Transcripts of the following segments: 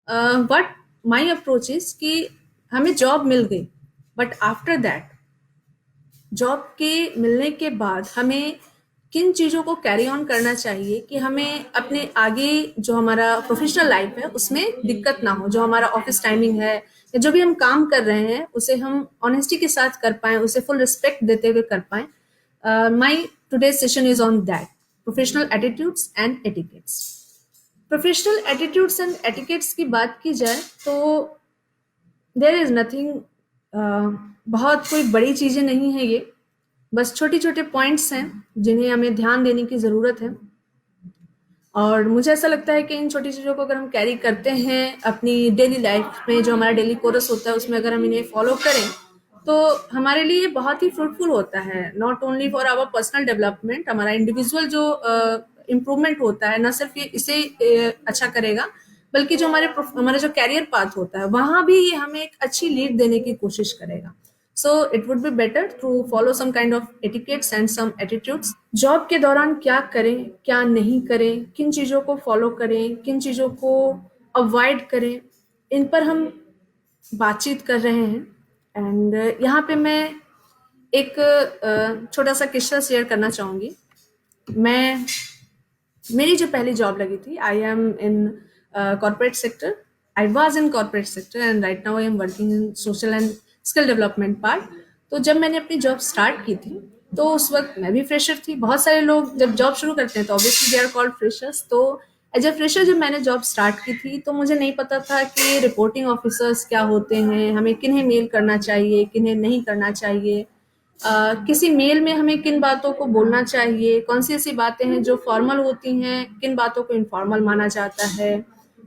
But my approach is कि हमें job मिल गई, बट आफ्टर दैट जॉब के मिलने के बाद हमें किन चीज़ों को कैरी ऑन करना चाहिए कि हमें अपने आगे जो हमारा प्रोफेशनल लाइफ है उसमें दिक्कत ना हो। जो हमारा ऑफिस टाइमिंग है या जो भी हम काम कर रहे हैं उसे हम ऑनेस्टी के साथ कर पाएँ, उसे फुल रिस्पेक्ट देते हुए कर पाएँ। माई today's session is on that, professional attitudes and etiquettes. Professional attitudes and etiquettes की बात की जाए तो देयर इज नथिंग, बहुत कोई बड़ी चीज़ें नहीं है ये, बस छोटे छोटे पॉइंट्स हैं जिन्हें हमें ध्यान देने की ज़रूरत है। और मुझे ऐसा लगता है कि इन छोटी चीज़ों को अगर हम कैरी करते हैं अपनी डेली लाइफ में, जो हमारा डेली कोरस होता है उसमें अगर हम इन्हें फॉलो करें तो हमारे लिए बहुत ही फ्रूटफुल होता है। Not only for our personal development, हमारा इंडिविजुअल जो इम्प्रूवमेंट होता है, न सिर्फ ये इसे अच्छा करेगा बल्कि जो हमारा जो कैरियर पाथ होता है वहाँ भी ये हमें एक अच्छी लीड देने की कोशिश करेगा। So it would be better to follow some kind of etiquettes and some attitudes. Job के दौरान क्या करें क्या नहीं करें, किन चीज़ों को फॉलो करें किन चीज़ों को अवॉइड करें, इन पर हम बातचीत कर रहे हैं। एंड यहाँ पे मैं एक छोटा सा किस्सा शेयर करना चाहूँगी। मैं मेरी जो पहली जॉब लगी थी, I am in corporate sector, I was in corporate sector and right now I am working in social and skill development part. तो जब मैंने अपनी जॉब स्टार्ट की थी तो उस वक्त मैं भी फ्रेशर थी। बहुत सारे लोग जब जॉब शुरू करते हैं तो obviously they are called freshers. तो एज ए फ्रेशर जब मैंने जॉब स्टार्ट की थी तो मुझे नहीं पता था कि रिपोर्टिंग ऑफिसर्स क्या होते हैं, हमें किन्हें मेल करना चाहिए किन्हें नहीं करना चाहिए, किसी मेल में हमें किन बातों को बोलना चाहिए, कौन सी ऐसी बातें हैं जो फॉर्मल होती हैं, किन बातों को इनफॉर्मल माना जाता है,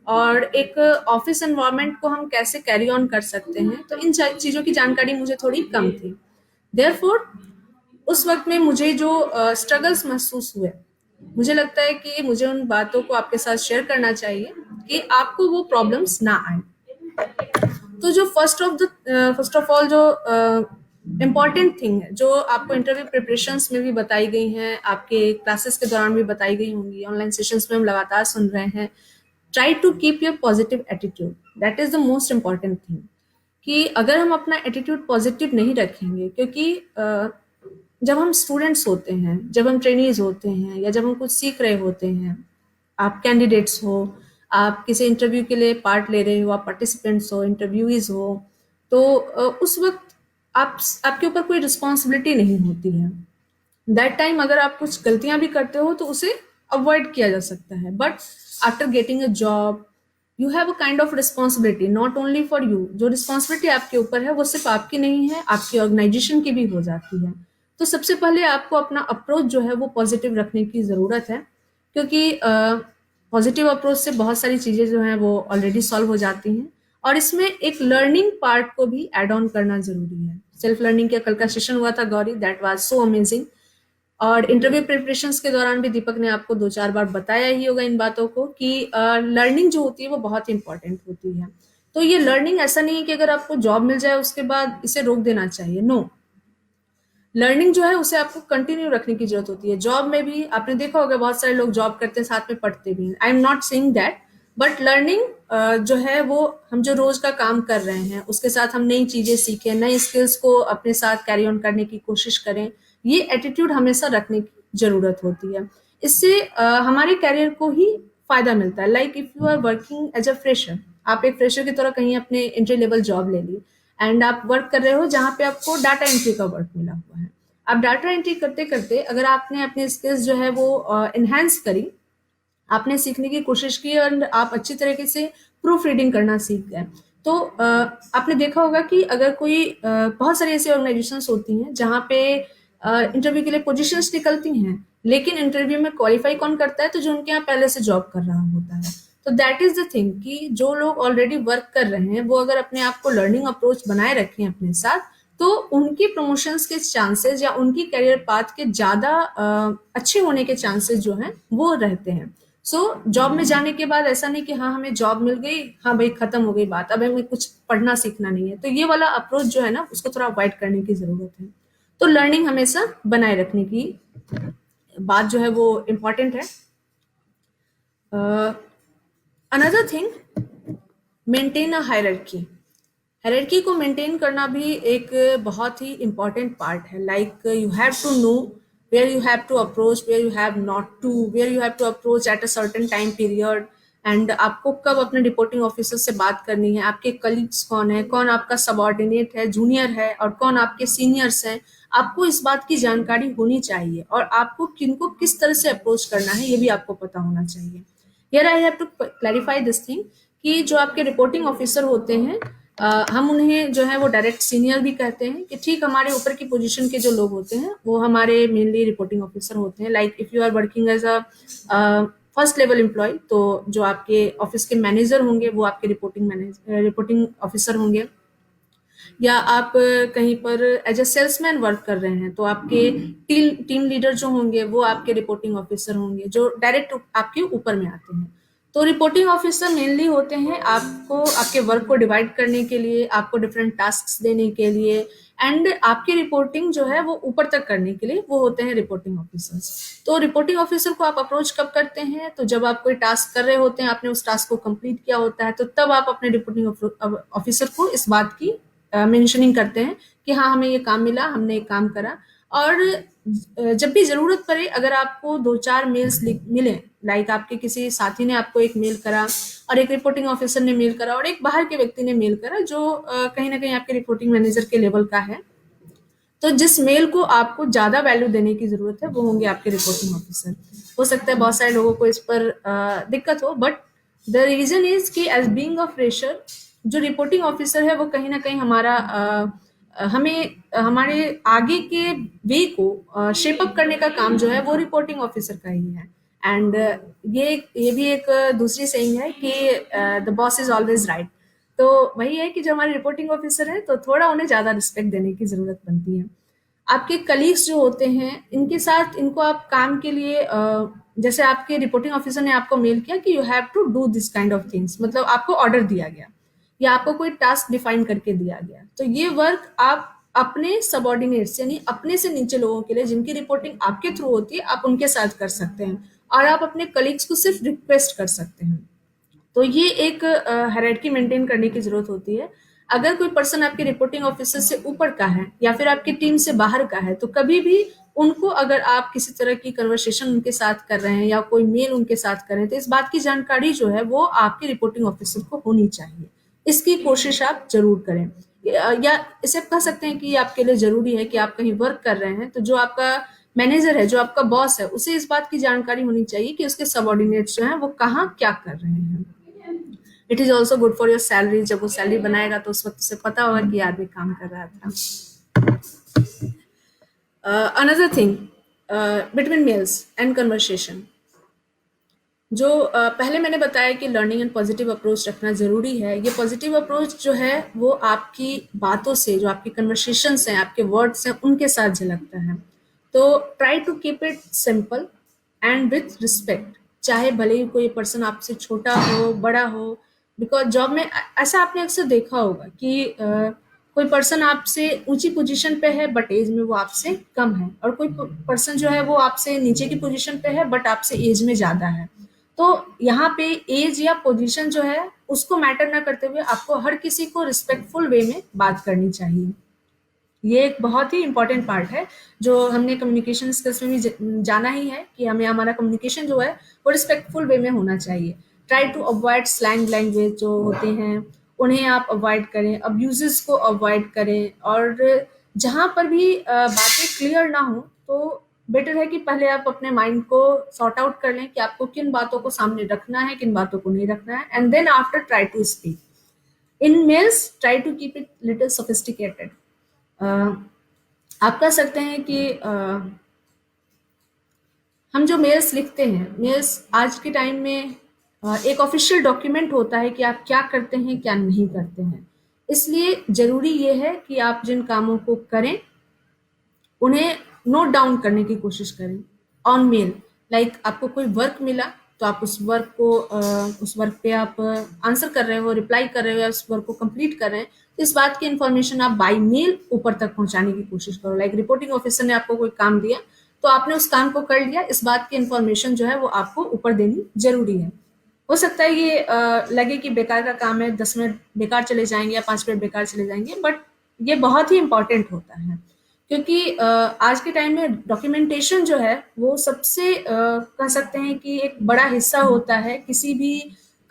और एक ऑफिस एनवायरनमेंट को हम कैसे कैरी ऑन कर सकते हैं। तो इन चीज़ों की जानकारी मुझे थोड़ी कम थी। देयरफॉर उस वक्त में मुझे जो स्ट्रगल्स महसूस हुए, मुझे लगता है कि मुझे उन बातों को आपके साथ शेयर करना चाहिए कि आपको वो प्रॉब्लम्स ना आए। तो जो फर्स्ट ऑफ ऑल जो इम्पॉर्टेंट थिंग है जो आपको इंटरव्यू प्रिपरेशंस में भी बताई गई हैं, आपके क्लासेस के दौरान भी बताई गई होंगी, ऑनलाइन सेशंस में हम लगातार सुन रहे हैं, try to keep your positive attitude, that is the most important thing. कि अगर हम अपना एटीट्यूड पॉजिटिव नहीं रखेंगे, क्योंकि जब हम स्टूडेंट्स होते हैं, जब हम ट्रेनीज होते हैं या जब हम कुछ सीख रहे होते हैं, आप कैंडिडेट्स हो, आप किसी इंटरव्यू के लिए पार्ट ले रहे हो, आप पार्टिसिपेंट्स हो, इंटरव्यूईज हो, तो उस वक्त आपके ऊपर कोई रिस्पॉन्सिबिलिटी नहीं होती है। दैट टाइम अगर आप कुछ गलतियां भी करते हो तो उसे अवॉइड किया जा सकता है। But after getting a job you have a kind of responsibility, not only for you. जो रिस्पॉन्सिबिलिटी आपके ऊपर है वो सिर्फ आपकी नहीं है, आपकी ऑर्गेनाइजेशन की भी हो जाती है। तो सबसे पहले आपको अपना अप्रोच जो है वो पॉजिटिव रखने की ज़रूरत है, क्योंकि पॉजिटिव अप्रोच से बहुत सारी चीज़ें जो हैं वो ऑलरेडी सॉल्व हो जाती हैं। और इसमें एक लर्निंग पार्ट को भी एड ऑन करना ज़रूरी है। सेल्फ लर्निंग का कल का सेशन हुआ था Gauri, that was so amazing. और इंटरव्यू प्रिपरेशंस के दौरान भी दीपक ने आपको 2-4 बार बताया ही होगा इन बातों को कि लर्निंग जो होती है वो बहुत इंपॉर्टेंट होती है। तो ये लर्निंग ऐसा नहीं है कि अगर आपको जॉब मिल जाए उसके बाद इसे रोक देना चाहिए, नो। लर्निंग जो है उसे आपको कंटिन्यू रखने की जरूरत होती है। जॉब में भी आपने देखा होगा बहुत सारे लोग जॉब करते हैं साथ में पढ़ते भी हैं, I am not saying that, but learning जो है वो हम जो रोज का काम कर रहे हैं उसके साथ हम नई चीजें सीखें, नई स्किल्स को अपने साथ कैरी ऑन करने की कोशिश करें, ये एटीट्यूड हमेशा रखने की जरूरत होती है। इससे हमारे कैरियर को ही फायदा मिलता है। Like if you are working as a fresher, आप एक फ्रेशर की तरह कहीं अपने एंट्री लेवल जॉब ले ली एंड आप वर्क कर रहे हो जहाँ पे आपको डाटा एंट्री का वर्क मिला हुआ है। आप डाटा एंट्री करते करते अगर आपने अपने स्किल्स जो है वो एनहेंस करी, आपने सीखने की कोशिश की और आप अच्छी तरीके से प्रूफ रीडिंग करना सीख गए, तो आपने देखा होगा कि अगर कोई बहुत सारी ऐसी ऑर्गेनाइजेशंस होती हैं जहाँ पे इंटरव्यू के लिए पोजीशंस निकलती हैं, लेकिन इंटरव्यू में क्वालिफाई कौन करता है, तो जो उनके यहाँ पहले से जॉब कर रहा होता है। तो दैट इज द थिंग कि जो लोग ऑलरेडी वर्क कर रहे हैं वो अगर अपने आप को लर्निंग अप्रोच बनाए रखें अपने साथ, तो उनकी प्रमोशंस के चांसेस या उनकी करियर पाथ के ज़्यादा अच्छे होने के चांसेस जो हैं वो रहते हैं। सो जॉब में जाने के बाद ऐसा नहीं कि हाँ हमें जॉब मिल गई, हाँ भाई खत्म हो गई बात, अब हमें कुछ पढ़ना सीखना नहीं है। तो ये वाला अप्रोच जो है ना उसको थोड़ा अवॉइड करने की ज़रूरत है। तो लर्निंग हमेशा बनाए रखने की बात जो है वो इम्पॉर्टेंट है। Another thing, maintain a hierarchy. Hierarchy को मेंटेन करना भी एक बहुत ही इम्पोर्टेंट पार्ट है। Like you have to know where you have to approach, where you have not to, where you have to approach at a certain time period, and आपको कब अपने रिपोर्टिंग ऑफिसर से बात करनी है, आपके कलीग्स कौन है, कौन आपका सबॉर्डिनेट है, जूनियर है, और कौन आपके सीनियर्स हैं। आपको इस बात की जानकारी होनी चाहिए, और आपको किनको किस तरह से अप्रोच करना है ये भी आपको पता होना चाहिए। Here I have to clarify this thing कि जो आपके रिपोर्टिंग ऑफिसर होते हैं, हम उन्हें जो है वो डायरेक्ट सीनियर भी कहते हैं, कि ठीक हमारे ऊपर की पोजीशन के जो लोग होते हैं वो हमारे मेनली रिपोर्टिंग ऑफिसर होते हैं। Like if you are working as a first level employee, तो जो आपके ऑफिस के मैनेजर होंगे वो आपके रिपोर्टिंग ऑफिसर होंगे। या आप कहीं पर एज अ सेल्समैन वर्क कर रहे हैं तो आपके टीम लीडर जो होंगे वो आपके रिपोर्टिंग ऑफिसर होंगे, जो डायरेक्ट आपके ऊपर में आते हैं। तो रिपोर्टिंग ऑफिसर मेनली होते हैं आपको आपके वर्क को डिवाइड करने के लिए, आपको डिफरेंट टास्क देने के लिए, एंड आपकी रिपोर्टिंग जो है वो ऊपर तक करने के लिए वो होते हैं रिपोर्टिंग ऑफिसर्स। तो रिपोर्टिंग ऑफिसर को आप अप्रोच कब करते हैं, तो जब आप कोई टास्क कर रहे होते हैं, आपने उस टास्क को कंप्लीट किया होता है, तो तब आप अपने रिपोर्टिंग ऑफिसर को इस बात की मेंशनिंग करते हैं कि हाँ हमें ये काम मिला, हमने ये काम करा। और जब भी जरूरत पड़े, अगर आपको 2-4 मेल्स मिले, लाइक आपके किसी साथी ने आपको एक मेल करा, और एक रिपोर्टिंग ऑफिसर ने मेल करा, और एक बाहर के व्यक्ति ने मेल करा जो कहीं ना कहीं आपके रिपोर्टिंग मैनेजर के लेवल का है, तो जिस मेल को आपको ज्यादा वैल्यू देने की जरूरत है वो होंगे आपके रिपोर्टिंग ऑफिसर। हो सकता है बहुत सारे लोगों को इस पर दिक्कत हो, बट द रीजन इज कि एज बीइंग अ फ्रेशर, जो रिपोर्टिंग ऑफिसर है वो कहीं ना कहीं हमें हमारे आगे के वे को शेप अप करने का काम जो है वो रिपोर्टिंग ऑफिसर का ही है। एंड ये भी एक दूसरी सेइंग है कि the boss is always right. तो वही है कि जो हमारे रिपोर्टिंग ऑफिसर है तो थोड़ा उन्हें ज्यादा रिस्पेक्ट देने की जरूरत बनती है। आपके कलीग्स जो होते हैं इनके साथ, इनको आप काम के लिए जैसे आपके रिपोर्टिंग ऑफिसर ने आपको मेल किया कि you have to do this kind of things, मतलब आपको ऑर्डर दिया गया या आपको कोई टास्क डिफाइन करके दिया गया, तो ये वर्क आप अपने सबॉर्डिनेट्स यानी अपने से नीचे लोगों के लिए जिनकी रिपोर्टिंग आपके थ्रू होती है आप उनके साथ कर सकते हैं, और आप अपने कलीग्स को सिर्फ रिक्वेस्ट कर सकते हैं। तो ये एक हायरार्की मेंटेन करने की जरूरत होती है। अगर कोई पर्सन आपके रिपोर्टिंग ऑफिसर से ऊपर का है या फिर आपकी टीम से बाहर का है, तो कभी भी उनको, अगर आप किसी तरह की कन्वर्सेशन उनके साथ कर रहे हैं या कोई मेल उनके साथ कर रहे हैं, तो इस बात की जानकारी जो है वो आपके रिपोर्टिंग ऑफिसर को होनी चाहिए। इसकी कोशिश आप जरूर करें। या इसे कह सकते हैं कि ये आपके लिए जरूरी है कि आप कहीं वर्क कर रहे हैं तो जो आपका मैनेजर है, जो आपका बॉस है, उसे इस बात की जानकारी होनी चाहिए कि उसके सबॉर्डिनेट्स जो हैं वो कहाँ क्या कर रहे हैं। It is also good for your salary. जब वो सैलरी बनाएगा तो उस वक्त उसे पता होगा कि आदमी काम कर रहा था। Another thing between mails and conversation, जो पहले मैंने बताया कि लर्निंग एंड पॉजिटिव अप्रोच रखना ज़रूरी है। ये पॉजिटिव अप्रोच जो है वो आपकी बातों से, जो आपकी कन्वर्सेशंस हैं, आपके वर्ड्स हैं, उनके साथ झलकता है। तो try to keep it simple and with respect, चाहे भले ही कोई पर्सन आपसे छोटा हो, बड़ा हो। बिकॉज जॉब में ऐसा आपने अक्सर देखा होगा कि कोई पर्सन आपसे ऊंची पोजीशन पे है बट एज में वो आपसे कम है, और कोई पर्सन जो है वो आपसे नीचे की पोजीशन पे है बट आपसे एज में ज़्यादा है। तो यहाँ पे एज या पोजीशन जो है उसको मैटर ना करते हुए आपको हर किसी को रिस्पेक्टफुल वे में बात करनी चाहिए। ये एक बहुत ही इंपॉर्टेंट पार्ट है जो हमने कम्युनिकेशन स्किल्स में भी जाना ही है कि हमें हमारा कम्युनिकेशन जो है वो रिस्पेक्टफुल वे में होना चाहिए। Try to avoid slang language जो होते हैं उन्हें आप अवॉइड करें, अब्यूजेस को अवॉइड करें, और जहाँ पर भी बातें क्लियर ना हो तो बेटर है कि पहले आप अपने माइंड को सॉर्ट आउट कर लें कि आपको किन बातों को सामने रखना है, किन बातों को नहीं रखना है, and then after try to speak. In mails try to keep it little sophisticated. आप कह सकते हैं कि हम जो मेल्स लिखते हैं, मेल्स आज के टाइम में एक ऑफिशियल डॉक्यूमेंट होता है कि आप क्या करते हैं, क्या नहीं करते हैं। इसलिए जरूरी ये है कि आप जिन कामों को करें उन्हें नोट डाउन करने की कोशिश करें ऑन मेल। लाइक आपको कोई वर्क मिला तो आप उस वर्क पे आप आंसर कर रहे हो, रिप्लाई कर रहे हो, या उस वर्क को कंप्लीट कर रहे हैं, तो इस बात की इन्फॉर्मेशन आप बाय मेल ऊपर तक पहुंचाने की कोशिश करो। लाइक रिपोर्टिंग ऑफिसर ने आपको कोई काम दिया तो आपने उस काम को कर लिया, इस बात की इन्फॉर्मेशन जो है वो आपको ऊपर देनी जरूरी है। हो सकता है ये लगे कि बेकार का काम है, 10 मिनट बेकार चले जाएंगे या 5 मिनट बेकार चले जाएंगे, बट ये बहुत ही इंपॉर्टेंट होता है, क्योंकि आज के टाइम में डॉक्यूमेंटेशन जो है वो सबसे कह सकते हैं कि एक बड़ा हिस्सा होता है किसी भी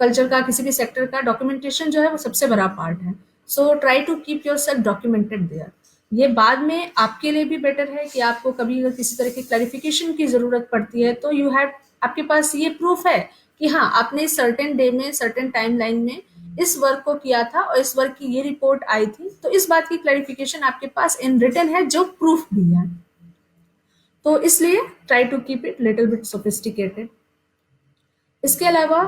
कल्चर का, किसी भी सेक्टर का। डॉक्यूमेंटेशन जो है वो सबसे बड़ा पार्ट है। So try to keep yourself documented there. ये बाद में आपके लिए भी बेटर है कि आपको कभी अगर किसी तरह की क्लैरिफिकेशन की जरूरत पड़ती है तो यू हैव, आपके पास ये प्रूफ है कि हाँ आपने सर्टेन डे में, सर्टेन टाइम लाइन में इस वर्क को किया था और इस वर्क की ये रिपोर्ट आई थी, तो इस बात की क्लैरिफिकेशन आपके पास इन रिटन है, जो प्रूफ भी है। तो इसलिए try to keep it little bit sophisticated. इसके अलावा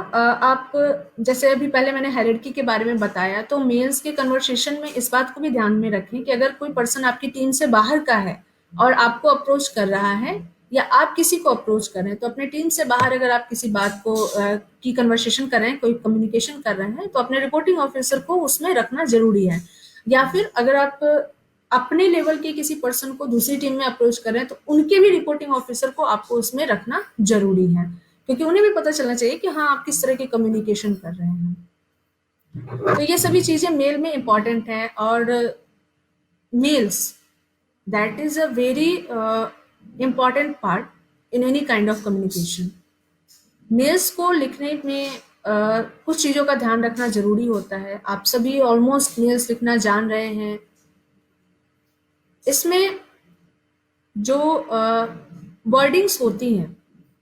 आप, जैसे अभी पहले मैंने हायरार्की के बारे में बताया, तो मेल्स के कन्वर्सेशन में इस बात को भी ध्यान में रखें कि अगर कोई पर्सन आपकी टीम से बाहर का है और आपको अप्रोच कर रहा है या आप किसी को अप्रोच कर रहे हैं, तो अपने टीम से बाहर अगर आप किसी बात को की कन्वर्सेशन कर रहे हैं, कोई कम्युनिकेशन कर रहे हैं, तो अपने रिपोर्टिंग ऑफिसर को उसमें रखना जरूरी है। या फिर अगर आप अपने लेवल के किसी पर्सन को दूसरी टीम में अप्रोच कर रहे हैं, तो उनके भी रिपोर्टिंग ऑफिसर को आपको उसमें रखना जरूरी है, क्योंकि उन्हें भी पता चलना चाहिए कि हाँ आप किस तरह की कम्युनिकेशन कर रहे हैं। तो ये सभी चीजें मेल में इंपॉर्टेंट हैं। और mails, that is a very important part in any kind of communication. Mails को लिखने में कुछ चीजों का ध्यान रखना जरूरी होता है। आप सभी ऑलमोस्ट मेल्स लिखना जान रहे हैं। इसमें जो वर्डिंग्स होती हैं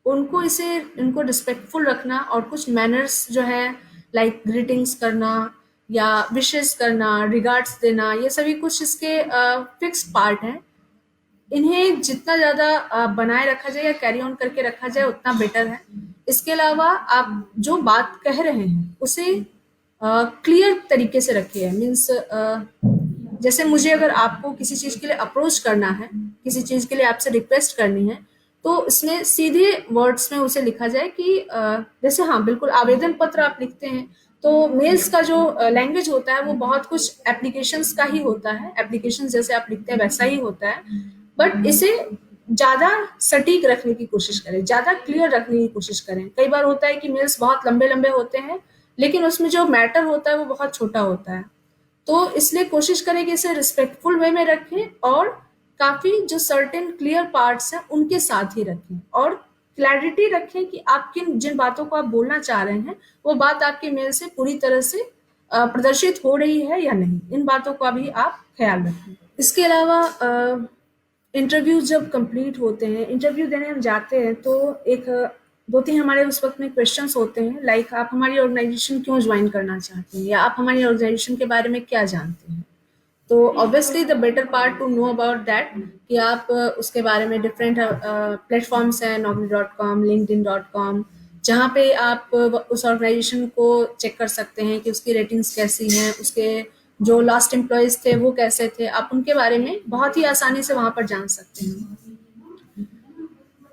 उनको इनको रिस्पेक्टफुल रखना, और कुछ मैनर्स जो है लाइक ग्रीटिंग्स करना या विशेस करना, रिगार्ड्स देना, ये सभी कुछ इसके फिक्स पार्ट हैं। इन्हें जितना ज़्यादा बनाए रखा जाए या कैरी ऑन करके रखा जाए उतना बेटर है। इसके अलावा आप जो बात कह रहे हैं उसे क्लियर तरीके से रखिए। मीन्स जैसे मुझे अगर आपको किसी चीज़ के लिए अप्रोच करना है, किसी चीज़ के लिए आपसे रिक्वेस्ट करनी है, तो इसमें सीधे वर्ड्स में उसे लिखा जाए कि जैसे हाँ बिल्कुल आवेदन पत्र आप लिखते हैं, तो मेल्स का जो लैंग्वेज होता है वो बहुत कुछ एप्लीकेशंस का ही होता है। एप्लीकेशंस जैसे आप लिखते हैं वैसा ही होता है, बट इसे ज्यादा सटीक रखने की कोशिश करें, ज्यादा क्लियर रखने की कोशिश करें। कई बार होता है कि मेल्स बहुत लंबे लंबे होते हैं लेकिन उसमें जो मैटर होता है वो बहुत छोटा होता है। तो इसलिए कोशिश करें कि इसे रिस्पेक्टफुल वे में रखें और काफी जो सर्टेन क्लियर पार्ट्स हैं उनके साथ ही रखें, और क्लैरिटी रखें कि आप किन जिन बातों को आप बोलना चाह रहे हैं वो बात आपके मेल से पूरी तरह से प्रदर्शित हो रही है या नहीं। इन बातों का भी आप ख्याल रखें। इसके अलावा इंटरव्यू जब कंप्लीट होते हैं, इंटरव्यू देने हम जाते हैं, तो एक 2-3 हमारे उस वक्त में क्वेश्चंस होते हैं, लाइक आप हमारी ऑर्गेनाइजेशन क्यों ज्वाइन करना चाहते हैं, या आप हमारी ऑर्गेनाइजेशन के बारे में क्या जानते हैं। तो obviously the better part to know about that कि आप उसके बारे में डिफरेंट प्लेटफॉर्म्स हैं, naukri.com, linkedin.com, जहाँ पे आप उस ऑर्गेनाइजेशन को चेक कर सकते हैं कि उसकी रेटिंग्स कैसी हैं, उसके जो लास्ट एम्प्लॉयज थे वो कैसे थे, आप उनके बारे में बहुत ही आसानी से वहाँ पर जान सकते हैं।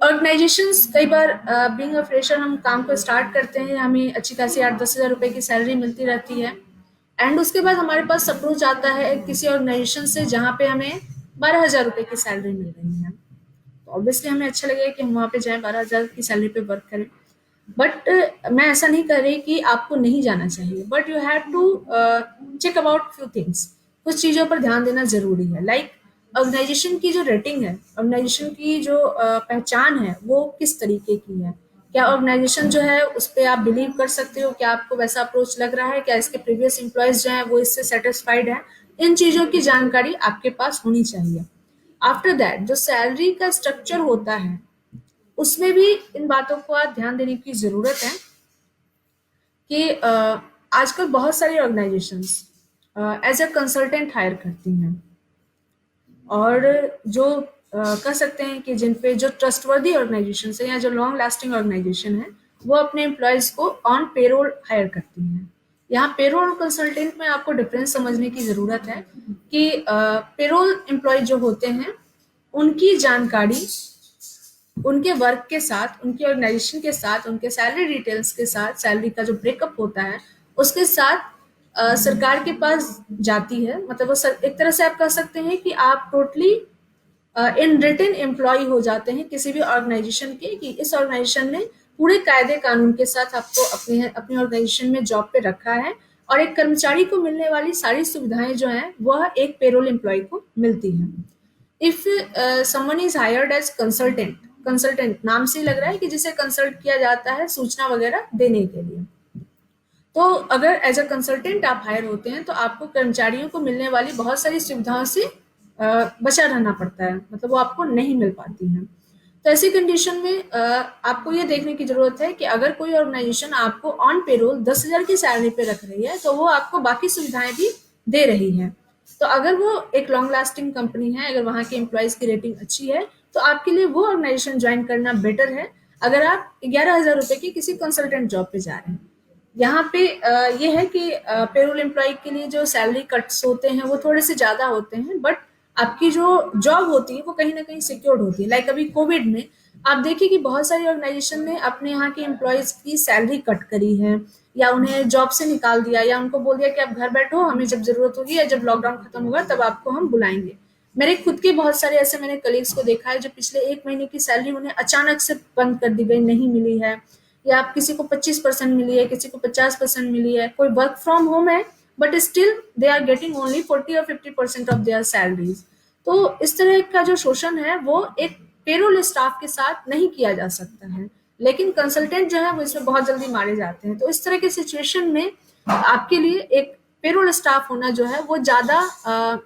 ऑर्गेनाइजेशंस कई बार बीइंग अ फ्रेशर हम काम को स्टार्ट करते हैं, हमें अच्छी खासी 8-10 हज़ार रुपए की सैलरी मिलती रहती है, एंड उसके बाद हमारे पास अप्रोच आता है किसी ऑर्गेनाइजेशन से जहाँ पे हमें 12,000 रुपए की सैलरी मिल रही है। तो ऑब्वियसली हमें अच्छा लगेगा कि हम वहाँ पे जाएं, 12,000 की सैलरी पे वर्क करें। बट मैं ऐसा नहीं कर रही कि आपको नहीं जाना चाहिए, but you have to check about few things. कुछ चीज़ों पर ध्यान देना जरूरी है, लाइक ऑर्गेनाइजेशन की जो रेटिंग है, ऑर्गेनाइजेशन की जो पहचान है वो किस तरीके की है। क्या ऑर्गेनाइजेशन जो है उस पर आप बिलीव कर सकते हो, क्या आपको वैसा अप्रोच लग रहा है, क्या इसके प्रीवियस एम्प्लॉयज जो है वो इससे सेटिस्फाइड है। इन चीज़ों की जानकारी आपके पास होनी चाहिए। आफ्टर दैट जो सैलरी का स्ट्रक्चर होता है उसमें भी इन बातों को आप ध्यान देने की जरूरत है कि आजकल बहुत सारी organisations as a consultant hire करती हैं, और जो कह सकते हैं कि जिन पे जो ट्रस्टवर्दी ऑर्गेनाइजेशन है या जो लॉन्ग लास्टिंग ऑर्गेनाइजेशन है वो अपने एम्प्लॉयज को ऑन पेरोल हायर करती हैं। यहाँ पेरोल और कंसल्टेंट में आपको डिफरेंस समझने की जरूरत है कि पेरोल एम्प्लॉय जो होते हैं उनकी जानकारी उनके वर्क के साथ, उनकी ऑर्गेनाइजेशन के साथ, उनके सैलरी डिटेल्स के साथ, सैलरी का जो ब्रेकअप होता है उसके साथ सरकार के पास जाती है। मतलब वो एक तरह से आप कह सकते हैं कि आप टोटली इन रिटन एम्प्लॉय हो जाते हैं किसी भी ऑर्गेनाइजेशन के, कि इस ऑर्गेनाइजेशन ने पूरे कायदे कानून के साथ आपको अपनी ऑर्गेनाइजेशन में जॉब पे रखा है, और एक कर्मचारी को मिलने वाली सारी सुविधाएं जो हैं वह एक पेरोल एम्प्लॉय को मिलती हैं। If someone is hired as consultant, consultant नाम से ही लग रहा है कि जिसे कंसल्ट किया जाता है सूचना वगैरह देने के लिए, तो अगर एज अ कंसल्टेंट आप हायर होते हैं तो आपको कर्मचारियों को मिलने वाली बहुत सारी सुविधाओं से बचा रहना पड़ता है, मतलब वो आपको नहीं मिल पाती हैं। तो ऐसी कंडीशन में आपको ये देखने की जरूरत है कि अगर कोई ऑर्गेनाइजेशन आपको ऑन पेरोल 10,000 की सैलरी पे रख रही है तो वो आपको बाकी सुविधाएं भी दे रही है। तो अगर वो एक लॉन्ग लास्टिंग कंपनी है, अगर वहाँ के एम्प्लॉयज की रेटिंग अच्छी है, तो आपके लिए वो ऑर्गेनाइजेशन ज्वाइन करना बेटर है अगर आप 11,000 रुपए की किसी कंसल्टेंट जॉब पे जा रहे हैं। यहाँ पे ये है कि पेरोल एम्प्लॉय के लिए जो सैलरी कट्स होते हैं वो थोड़े से ज़्यादा होते हैं, बट आपकी जो जॉब होती है वो कहीं ना कहीं सिक्योर्ड होती है। लाइक अभी कोविड में आप देखिए कि बहुत सारी ऑर्गेनाइजेशन ने अपने यहाँ के एम्प्लॉयज की सैलरी कट करी है, या उन्हें जॉब से निकाल दिया, या उनको बोल दिया कि आप घर बैठो, हमें जब जरूरत होगी या जब लॉकडाउन खत्म होगा तब आपको हम बुलाएंगे। मेरे खुद के बहुत सारे ऐसे मैंने कलीग्स को देखा है जो पिछले 1 महीने की सैलरी उन्हें अचानक से बंद कर दी गई, नहीं मिली है, या आप किसी को 25% मिली है, किसी को 50% मिली है, कोई वर्क फ्रॉम होम है, but still they are getting only 40 और 50% ऑफ देयर सैलरीज। तो इस तरह का जो शोषण है वो एक पेरोल स्टाफ के साथ नहीं किया जा सकता है, लेकिन कंसल्टेंट जो है वो इसमें बहुत जल्दी मारे जाते हैं। तो इस तरह के सिचुएशन में आपके लिए एक पेरोल स्टाफ होना जो है वो ज्यादा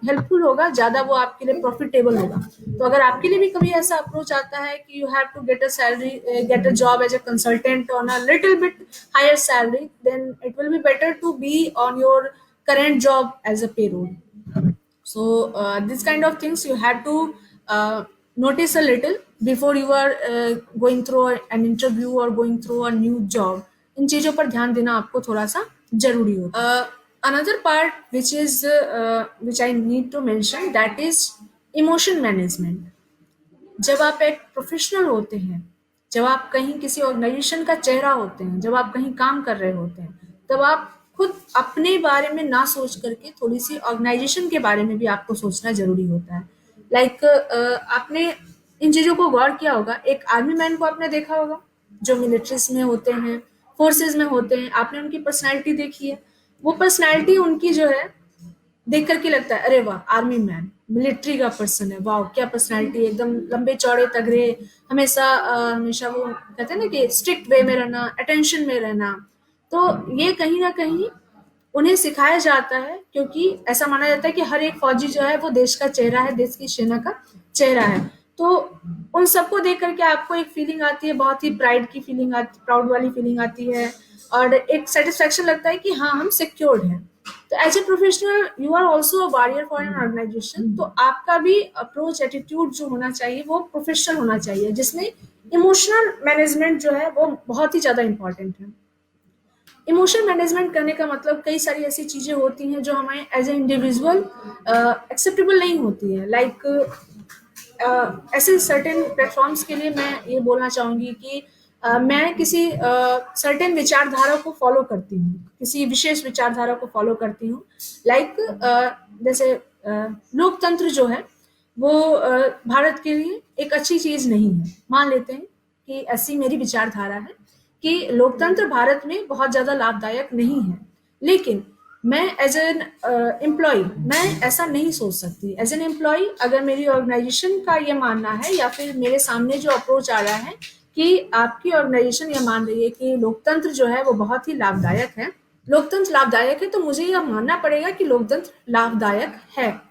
हेल्पफुल होगा, ज्यादा वो आपके लिए प्रॉफिटेबल होगा। तो अगर आपके लिए भी कभी ऐसा अप्रोच आता है कि you have to get a salary, get a job as a consultant on a little bit higher salary, then it will be better to be on your current job as a payroll. So this kind of things you had to notice a little before you are going through an interview or going through a new job. इन चीजों पर ध्यान देना आपको थोड़ा सा जरूरी होता है। Another part which I need to mention, that is emotion management. जब आप एक प्रोफेशनल होते हैं, जब आप कहीं किसी ऑर्गेनाइजेशन का चेहरा होते हैं, जब आप कहीं काम कर रहे होते हैं, तब आप खुद अपने बारे में ना सोच करके थोड़ी सी ऑर्गेनाइजेशन के बारे में भी आपको सोचना जरूरी होता है। लाइक आपने इन चीजों को गौर किया होगा, एक आर्मी मैन को आपने देखा होगा जो मिलिट्रीज में होते हैं, फोर्सेज में होते हैं, आपने उनकी पर्सनैलिटी देखी है। वो पर्सनैलिटी उनकी जो है देख करके लगता है अरे वाह आर्मी मैन, मिलिट्री का पर्सन है, वाह क्या पर्सनालिटी, एकदम लंबे चौड़े तगड़े, हमेशा हमेशा वो कहते हैं ना कि स्ट्रिक्ट वे में रहना, अटेंशन में रहना। तो ये कहीं ना कहीं उन्हें सिखाया जाता है, क्योंकि ऐसा माना जाता है कि हर एक फौजी जो है वो देश का चेहरा है, देश की सेना का चेहरा है। तो उन सबको देख करके आपको एक फीलिंग आती है, बहुत ही प्राइड की फीलिंग आती, प्राउड वाली फीलिंग आती है, और एक सेटिस्फेक्शन लगता है कि हाँ हम सिक्योर्ड हैं। तो as a professional you are also a warrior for an organisation, तो आपका भी अप्रोच एटीट्यूड जो होना चाहिए वो प्रोफेशनल होना चाहिए, जिसमें इमोशनल मैनेजमेंट जो है वो बहुत ही ज्यादा इंपॉर्टेंट है। इमोशन मैनेजमेंट करने का मतलब कई सारी ऐसी चीजें होती हैं जो हमें एज ए इंडिविजुअल एक्सेप्टेबल नहीं होती है। लाइक ऐसे सर्टेन प्लेटफॉर्म्स के लिए मैं ये बोलना चाहूंगी कि मैं किसी सर्टेन विचारधारा को फॉलो करती हूँ, किसी विशेष विचारधारा को फॉलो करती हूँ। लाइक जैसे लोकतंत्र जो है वो भारत के लिए एक अच्छी चीज नहीं है। मान लेते हैं कि ऐसी मेरी विचारधारा है कि लोकतंत्र भारत में बहुत ज्यादा लाभदायक नहीं है, लेकिन मैं एज एन एम्प्लॉय मैं ऐसा नहीं सोच सकती। एज एन एम्प्लॉय अगर मेरी ऑर्गेनाइजेशन का ये मानना है, या फिर मेरे सामने जो अप्रोच आ रहा है कि आपकी ऑर्गेनाइजेशन ये मान रही है कि लोकतंत्र जो है वो बहुत ही लाभदायक है, लोकतंत्र लाभदायक है, तो मुझे यह मानना पड़ेगा कि लोकतंत्र लाभदायक है।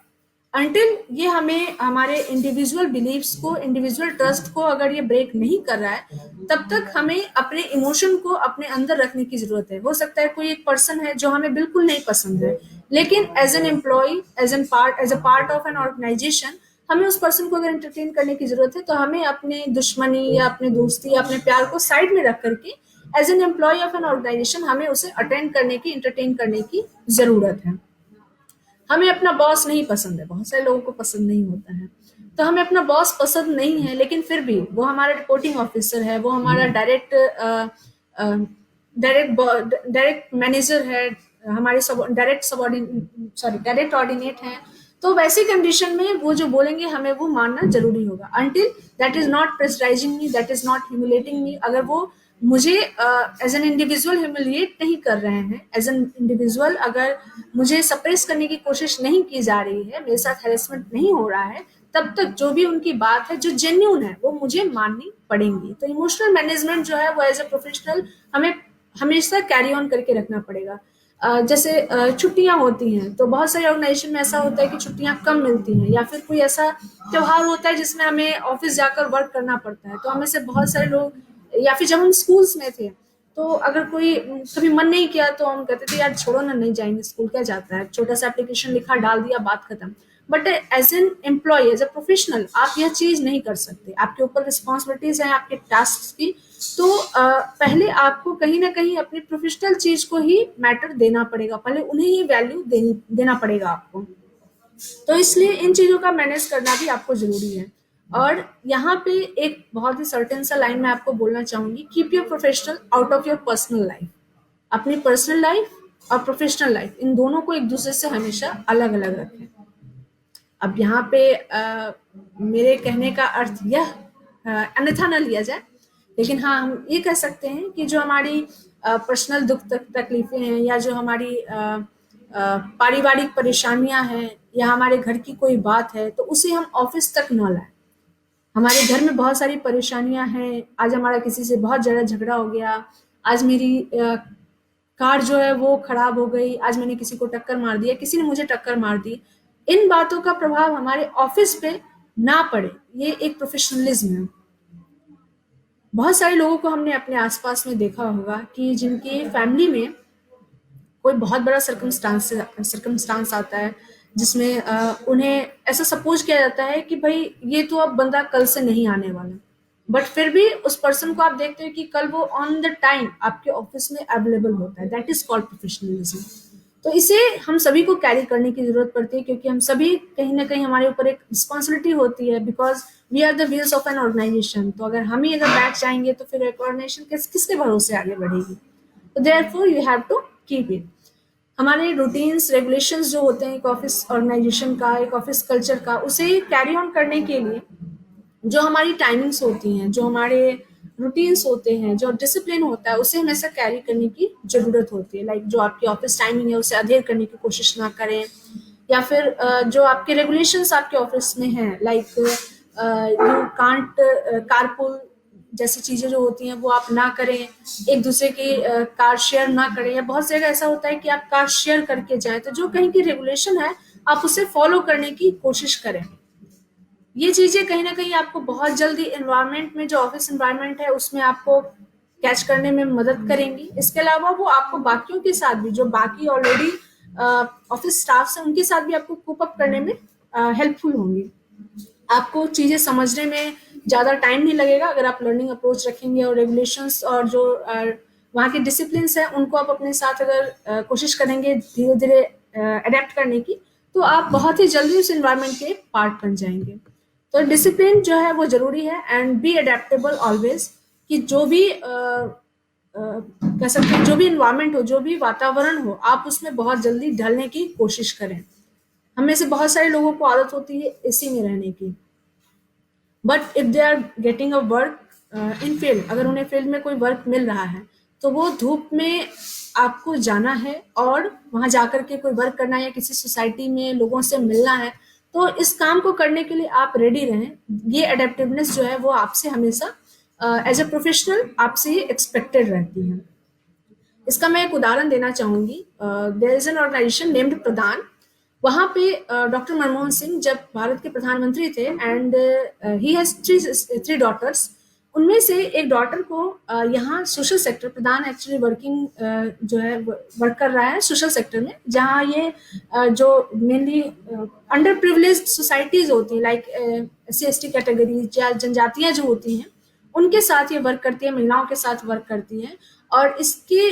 अंटिल ये हमें हमारे इंडिविजुअल बिलीव्स को, इंडिविजुअल ट्रस्ट को अगर ये ब्रेक नहीं कर रहा है, तब तक हमें अपने इमोशन को अपने अंदर रखने की जरूरत है। हो सकता है कोई एक पर्सन है जो हमें बिल्कुल नहीं पसंद है, लेकिन as an employee, as a part of an organisation हमें उस पर्सन को अगर एंटरटेन करने की जरूरत है, तो हमें अपने दुश्मनी या अपने दोस्ती या अपने प्यार को साइड में रख करके as an employee of an organisation हमें उसे अटेंड करने की, एंटरटेन करने की जरूरत है। हमें अपना बॉस नहीं पसंद है, बहुत सारे लोगों को पसंद नहीं होता है, तो हमें अपना बॉस पसंद नहीं है, लेकिन फिर भी वो हमारा रिपोर्टिंग ऑफिसर है, वो हमारा डायरेक्ट मैनेजर है, हमारे डायरेक्ट ऑर्डिनेट है। तो वैसी कंडीशन में वो जो बोलेंगे हमें वो मानना जरूरी होगा। Until that is not pressurising me, that is not humiliating me, अगर वो मुझे एज एन इंडिविजुअल ह्यूमिलिएट नहीं कर रहे हैं, एज एन इंडिविजुअल अगर मुझे सप्रेस करने की कोशिश नहीं की जा रही है, मेरे साथ हैरेसमेंट नहीं हो रहा है, तब तक जो भी उनकी बात है जो जेन्यून है वो मुझे माननी पड़ेंगी। तो इमोशनल मैनेजमेंट जो है वो एज ए प्रोफेशनल हमें हमेशा कैरी ऑन करके रखना पड़ेगा। जैसे छुट्टियां होती हैं तो बहुत सारे ऑर्गेनाइजेशन में ऐसा होता है कि छुट्टियां कम मिलती हैं, या फिर कोई ऐसा त्योहार होता है जिसमें हमें ऑफिस जाकर वर्क करना पड़ता है। तो हमें से बहुत सारे लोग, या फिर जब हम स्कूल्स में थे तो अगर कोई कभी मन नहीं किया तो हम कहते थे यार छोड़ो ना, नहीं जाएंगे स्कूल, क्या जाता है, छोटा सा एप्लीकेशन लिखा डाल दिया, बात खत्म। But as an employee, as a professional आप यह चीज नहीं कर सकते, आपके ऊपर रिस्पॉन्सिबिलिटीज हैं आपके टास्क की। तो पहले आपको कहीं ना कहीं अपनी प्रोफेशनल चीज को ही मैटर देना पड़ेगा, पहले उन्हें ही वैल्यू देना पड़ेगा आपको। तो इसलिए इन चीजों का मैनेज करना भी आपको जरूरी है। और यहाँ पे एक बहुत ही सर्टेन सा लाइन मैं आपको बोलना चाहूंगी, keep your professional out of your personal life. अपनी पर्सनल लाइफ और प्रोफेशनल लाइफ इन दोनों को एक दूसरे से हमेशा अलग अलग रखें। अब यहाँ पे मेरे कहने का अर्थ यह अन्यथा न लिया जाए, लेकिन हाँ हम ये कह सकते हैं कि जो हमारी पर्सनल दुख तकलीफें हैं, या जो हमारी पारिवारिक परेशानियां हैं, या हमारे घर की कोई बात है, तो उसे हम ऑफिस तक न लाएं। हमारे घर में बहुत सारी परेशानियां हैं, आज हमारा किसी से बहुत ज़्यादा झगड़ा हो गया, आज मेरी कार जो है वो खराब हो गई, आज मैंने किसी को टक्कर मार दिया, किसी ने मुझे टक्कर मार दी, इन बातों का प्रभाव हमारे ऑफिस पे ना पड़े, ये एक प्रोफेशनलिज्म है। बहुत सारे लोगों को हमने अपने आसपास में देखा होगा कि जिनकी फैमिली में कोई बहुत बड़ा सर्कमस्टांस आता है जिसमें उन्हें ऐसा सपोज किया जाता है कि भाई ये तो अब बंदा कल से नहीं आने वाला, बट फिर भी उस पर्सन को आप देखते हो कि कल वो ऑन द टाइम आपके ऑफिस में अवेलेबल होता है। That is called professionalism. तो इसे हम सभी को कैरी करने की जरूरत पड़ती है, क्योंकि हम सभी कहीं ना कहीं हमारे ऊपर एक रिस्पॉन्सिबिलिटी होती है, because we are the wheels of an organisation. तो अगर हम ही अगर बैठ जाएंगे तो फिर एक ऑर्गेनाइजेशन किसके भरोसे आगे बढ़ेगी। तो therefore you have to keep it. हमारे रूटीन्स रेगुलेशंस जो होते हैं एक ऑफिस ऑर्गेनाइजेशन का, एक ऑफिस कल्चर का, उसे कैरी ऑन करने के लिए जो हमारी टाइमिंग्स होती हैं, जो हमारे रूटीन्स होते हैं, जो डिसिप्लिन होता है, उसे हमेशा कैरी करने की जरूरत होती है। लाइक जो आपकी ऑफिस टाइमिंग है उसे अधेर करने की कोशिश ना करें, या फिर जो आपके रेगुलेशंस आपके ऑफिस में हैं, लाइक यू कांट कारपूल जैसी चीजें जो होती हैं वो आप ना करें, एक दूसरे की कार शेयर ना करें, या बहुत जगह ऐसा होता है कि आप कार शेयर करके जाएं। तो जो कहीं की रेगुलेशन है आप उसे फॉलो करने की कोशिश करें। ये चीजें कहीं ना कहीं आपको बहुत जल्दी एनवायरनमेंट में, जो ऑफिस एनवायरनमेंट है उसमें आपको कैच करने में मदद करेंगी। इसके अलावा वो आपको बाकियों के साथ भी, जो बाकी ऑलरेडी ऑफिस स्टाफ है, उनके साथ भी आपको कोप अप करने में हेल्पफुल होंगी। आपको चीजें समझने में ज्यादा टाइम नहीं लगेगा अगर आप लर्निंग अप्रोच रखेंगे, और रेगुलेशंस और जो वहाँ के डिसिप्लिन है उनको आप अपने साथ अगर कोशिश करेंगे धीरे धीरे अडेप्ट करने की, तो आप बहुत ही जल्दी उस एनवायरनमेंट के पार्ट बन जाएंगे। तो डिसिप्लिन जो है वो जरूरी है, एंड बी अडेप्टेबल ऑलवेज, कि जो भी कह सकते हैं जो भी इन्वायरमेंट हो, जो भी वातावरण हो, आप उसमें बहुत जल्दी ढलने की कोशिश करें। हमें से बहुत सारे लोगों को आदत होती है एसी में रहने की, but if they are getting a work in field, अगर उन्हें फील्ड में कोई वर्क मिल रहा है तो वो धूप में आपको जाना है और वहां जाकर के कोई वर्क करना है, या किसी सोसाइटी में लोगों से मिलना है, तो इस काम को करने के लिए आप रेडी रहें। ये अडेप्टिवनेस जो है वो आपसे हमेशा एज ए प्रोफेशनल आपसे ये एक्सपेक्टेड रहती है। इसका मैं एक उदाहरण देना चाहूंगी। There is an organisation named Pradhan. वहां पे डॉक्टर मनमोहन सिंह जब भारत के प्रधानमंत्री थे, and he has three daughters. उनमें से एक डॉटर को यहाँ सोशल सेक्टर, प्रधान एक्चुअली वर्किंग जो है वर्क कर रहा है सोशल सेक्टर में, जहाँ ये जो मेनली अंडर प्रिविलेज्ड सोसाइटीज होती हैं, लाइक SC ST कैटेगरीज या जनजातियां जो होती हैं, उनके साथ ये वर्क करती है, महिलाओं के साथ वर्क करती है। और इसके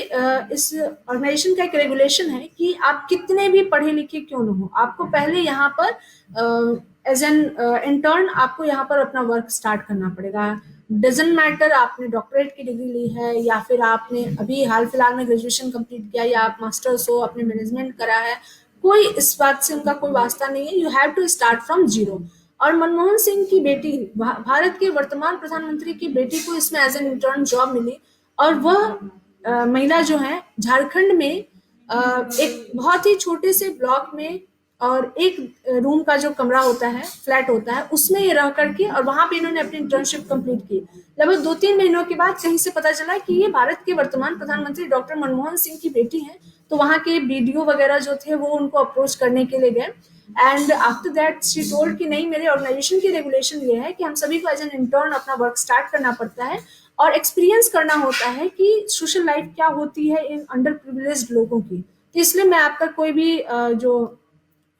इस ऑर्गेनाइजेशन का एक रेगुलेशन है कि आप कितने भी पढ़े लिखे क्यों न हो, आपको पहले यहाँ पर एज एन इंटर्न आपको यहाँ पर अपना वर्क स्टार्ट करना पड़ेगा। डजेंट मैटर आपने डॉक्टरेट की डिग्री ली है, या फिर आपने अभी हाल फिलहाल में ग्रेजुएशन कंप्लीट किया, या आप मास्टर्स हो, आपने मैनेजमेंट करा है, कोई इस बात से उनका कोई वास्ता नहीं है। You have to start from zero. और मनमोहन सिंह की बेटी, भारत के वर्तमान प्रधानमंत्री की बेटी को इसमें एज एन इंटर्न जॉब मिली, और वह महिला जो है झारखंड में एक बहुत ही छोटे से ब्लॉक में और एक रूम का जो कमरा होता है, फ्लैट होता है, उसमें ये रह करके और वहां पे इन्होंने अपनी इंटर्नशिप कंप्लीट की। लगभग 2-3 महीनों के बाद कहीं से पता चला कि ये भारत के वर्तमान प्रधानमंत्री डॉक्टर मनमोहन सिंह की बेटी है। तो वहाँ के बीडीओ वगैरह जो थे वो उनको अप्रोच करने के लिए गए and after that she told कि नहीं, मेरे ऑर्गेनाइजेशन की रेगुलेशन ये है कि हम सभी को एज एन इंटर्न अपना वर्क स्टार्ट करना पड़ता है और एक्सपीरियंस करना होता है कि सोशल लाइफ क्या होती है इन अंडर प्रिविलेज्ड लोगों की। तो इसलिए मैं आपका कोई भी जो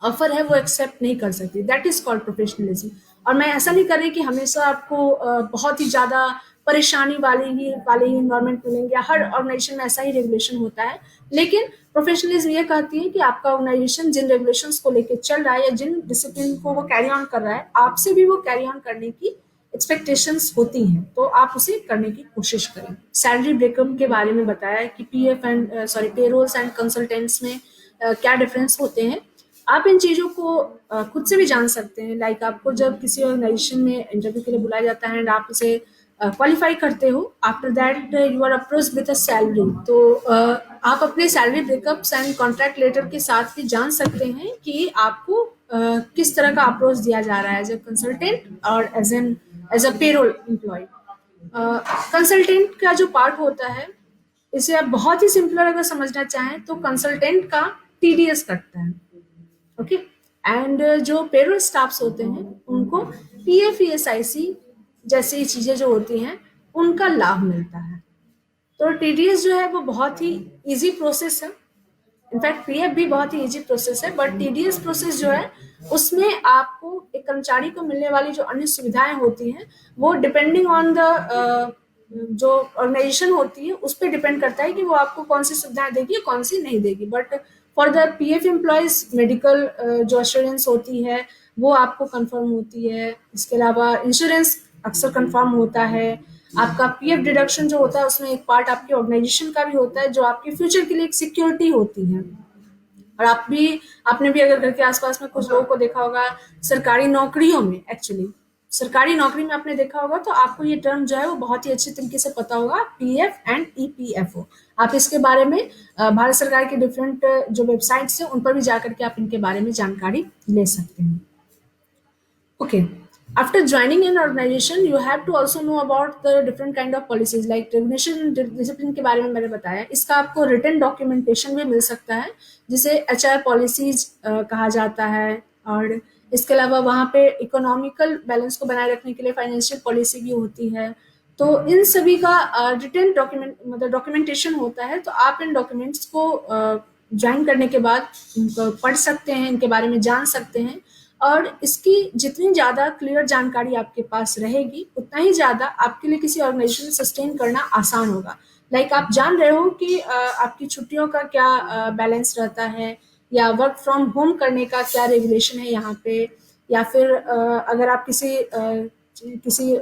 ऑफर है वो एक्सेप्ट नहीं कर सकती। That is called professionalism. और मैं ऐसा नहीं कर रही कि हमेशा आपको बहुत ही ज्यादा परेशानी वाले ही इन्वायरमेंट मिलेंगे, हर ऑर्गेनाइजेशन में ऐसा ही रेगुलेशन होता है। लेकिन प्रोफेशनलिज्म ये कहती है कि आपका ऑर्गेनाइजेशन जिन रेगुलेशंस को लेकर चल रहा है या जिन डिसिप्लिन को वो कैरी ऑन कर रहा है, आपसे भी वो कैरी ऑन करने की एक्सपेक्टेशंस होती हैं, तो आप उसे करने की कोशिश करें। सैलरी ब्रेकअप के बारे में बताया कि PF and payrolls and consultants में क्या डिफरेंस होते हैं। आप इन चीज़ों को खुद से भी जान सकते हैं। लाइक आपको जब किसी ऑर्गेनाइजेशन में इंटरव्यू के लिए बुलाया जाता है एंड आप उसे क्वालिफाई करते हो, after that you are approached with a salary, तो आप अपने salary breakups and contract letter के साथ भी जान सकते हैं कि आपको किस तरह का अप्रोच दिया जा रहा है एज ए कंसल्टेंट और as a payroll employee. Consultant का जो पार्ट होता है, इसे आप बहुत ही सिंपलर अगर समझना चाहें तो कंसल्टेंट का टीडीएस कटता है। ओके। एंड जो पेरोल स्टाफ्स होते हैं उनको पीएफ ईएसआईसी जैसी चीजें जो होती हैं उनका लाभ मिलता है। तो टीडीएस जो है वो बहुत ही इजी प्रोसेस है। इनफैक्ट पीएफ भी बहुत ही इजी प्रोसेस है, बट टीडीएस प्रोसेस जो है उसमें आपको एक कर्मचारी को मिलने वाली जो अन्य सुविधाएं होती हैं वो डिपेंडिंग ऑन द जो ऑर्गेनाइजेशन होती है उस पर डिपेंड करता है कि वो आपको कौन सी सुविधाएं देगी कौन सी नहीं देगी। But for the PF employees medical जो अश्योरेंस होती है वो आपको कंफर्म होती है। इसके अलावा इंश्योरेंस अक्सर कंफर्म होता है। आपका पीएफ डिडक्शन जो होता है उसमें एक पार्ट आपके ऑर्गेनाइजेशन का भी होता है जो आपके फ्यूचर के लिए एक सिक्योरिटी होती है। और आपने भी अगर घर के आसपास में कुछ लोगों को देखा होगा सरकारी नौकरियों में, एक्चुअली सरकारी नौकरी में आपने देखा होगा, तो आपको ये टर्म जो है वो बहुत ही अच्छे तरीके से पता होगा, पीएफ एंड ईपीएफओ। आप इसके बारे में भारत सरकार के डिफरेंट जो वेबसाइट्स हैं उन पर भी जाकर के आप इनके बारे में जानकारी ले सकते हैं। Okay. After joining an organization, you have to also know about the different kind of policies like recognition discipline के बारे में मैंने बताया। इसका आपको written documentation भी मिल सकता है जिसे एचआर पॉलिसीज कहा जाता है। और इसके अलावा वहाँ पे इकोनॉमिकल बैलेंस को बनाए रखने के लिए फाइनेंशियल पॉलिसी भी होती है। तो इन सभी का रिटन डॉक्यूमेंट मतलब डॉक्यूमेंटेशन होता है। तो आप इन डॉक्यूमेंट्स को ज्वाइन करने के बाद इनको पढ़ सकते हैं, इनके बारे में जान सकते हैं। और इसकी जितनी ज़्यादा क्लियर जानकारी आपके पास रहेगी उतना ही ज़्यादा आपके लिए किसी ऑर्गेनाइजेशन सस्टेन करना आसान होगा। लाइक आप जान रहे हो कि आपकी छुट्टियों का क्या बैलेंस रहता है, या वर्क फ्रॉम होम करने का क्या रेगुलेशन है यहाँ पे, या फिर अगर आप किसी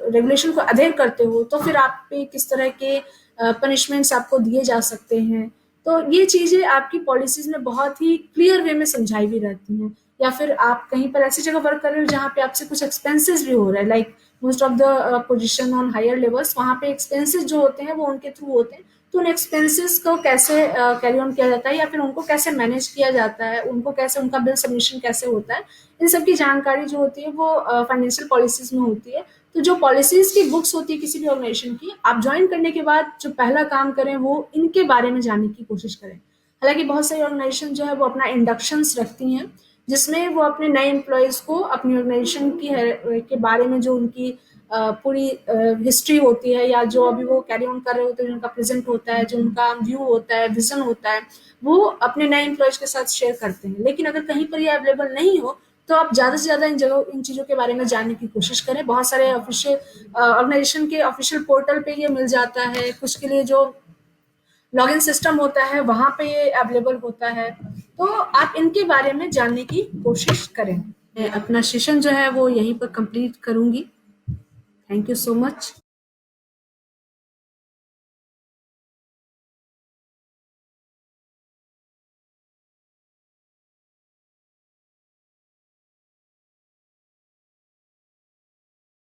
रेगुलेशन को अधेर करते हो तो फिर आप पे किस तरह के पनिशमेंट्स आपको दिए जा सकते हैं। तो ये चीज़ें आपकी पॉलिसीज में बहुत ही क्लियर वे में समझाई भी रहती हैं। या फिर आप कहीं पर ऐसी जगह वर्क कर रहे हो जहाँ पे आपसे कुछ एक्सपेंसेस भी हो रहा है, like most of the position on higher levels, वहाँ पे एक्सपेंसेस जो होते हैं वो उनके थ्रू होते हैं। तो उन एक्सपेंसेस को कैसे कैरी ऑन किया जाता है या फिर उनको कैसे मैनेज किया जाता है, उनको कैसे उनका बिल सबमिशन कैसे होता है, इन सब की जानकारी जो होती है वो फाइनेंशियल पॉलिसीज में होती है। तो जो पॉलिसीज की बुक्स होती है किसी भी ऑर्गेनाइजेशन की, आप ज्वाइन करने के बाद जो पहला काम करें वो इनके बारे में जानने की कोशिश करें। हालांकि बहुत सारी ऑर्गेनाइजेशन जो है वो अपना इंडक्शंस रखती हैं जिसमें वो अपने नए एम्प्लॉयज़ को अपनी ऑर्गेनाइजेशन के बारे में जो उनकी पूरी हिस्ट्री होती है या जो अभी वो कैरी ऑन कर रहे होते हैं, जो उनका प्रेजेंट होता है, जो उनका व्यू होता है, विजन होता है, वो अपने नए एम्प्लॉयज़ के साथ शेयर करते हैं। लेकिन अगर कहीं पर ये अवेलेबल नहीं हो तो आप ज़्यादा से ज़्यादा इन चीज़ों के बारे में जानने की कोशिश करें। बहुत सारे ऑफिशियल ऑर्गेनाइजेशन के ऑफिशियल पोर्टल पे ये मिल जाता है, कुछ के लिए जो लॉगिन सिस्टम होता है वहाँ पे ये अवेलेबल होता है। तो आप इनके बारे में जानने की कोशिश करें। मैं अपना सेशन जो है वो यहीं पर कंप्लीट करूँगी। Thank you so much.